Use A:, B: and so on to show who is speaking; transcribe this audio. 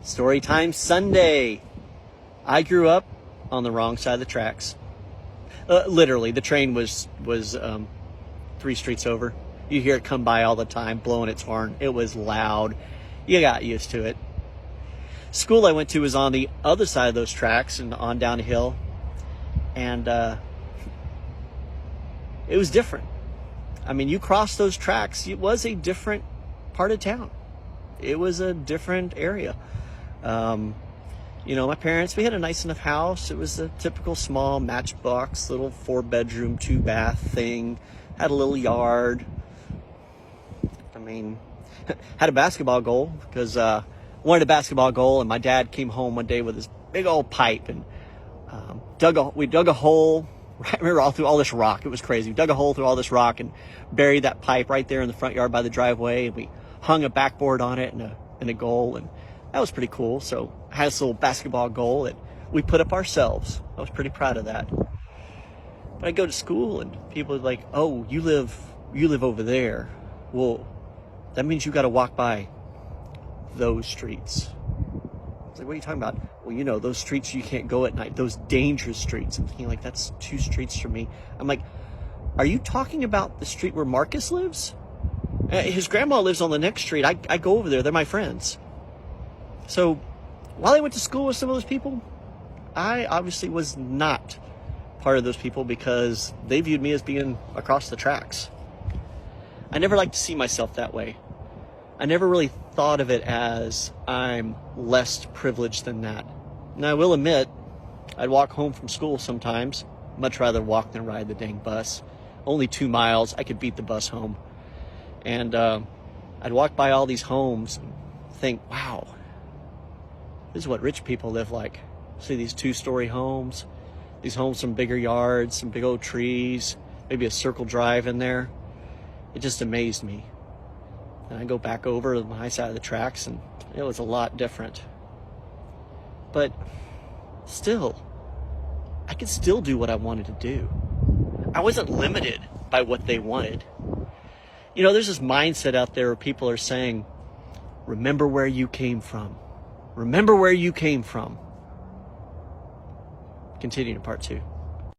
A: Storytime Sunday. I grew up on the wrong side of the tracks. Literally, the train was 3 streets over. You hear it come by all the time, blowing its horn. It was loud. You got used to it. School I went to was on the other side of those tracks and on down a hill. And it was different. I mean, you crossed those tracks. It was a different part of town. It was a different area. My parents, we had a nice enough house. It was a typical small matchbox, little 4-bedroom, 2-bath thing. Had a little yard. I mean, had a basketball goal because wanted a basketball goal, and my dad came home one day with his big old pipe and we dug a hole. I remember all through all this rock. It was crazy. We dug a hole through all this rock and buried that pipe right there in the front yard by the driveway, and we hung a backboard on it and a goal, and that was pretty cool. So I had this little basketball goal that we put up ourselves. I was pretty proud of that. But I go to school and people are like, "Oh, you live over there. Well, that means you got to walk by those streets." I was like, "What are you talking about?" "Well, those streets you can't go at night, those dangerous streets." I'm thinking, like, that's 2 streets from me. I'm like, "Are you talking about the street where Marcus lives? His grandma lives on the next street. I go over there. They're my friends." So while I went to school with some of those people, I obviously was not part of those people because they viewed me as being across the tracks. I never liked to see myself that way. I never really thought of it as I'm less privileged than that. Now, I will admit, I'd walk home from school sometimes. Much rather walk than ride the dang bus. Only 2 miles, I could beat the bus home. And I'd walk by all these homes and think, wow, this is what rich people live like. See these 2-story homes, these homes from bigger yards, some big old trees, maybe a circle drive in there. It just amazed me. And I go back over to my side of the tracks and it was a lot different. But still, I could still do what I wanted to do. I wasn't limited by what they wanted. There's this mindset out there where people are saying, remember where you came from. Remember where you came from. Continue to part 2.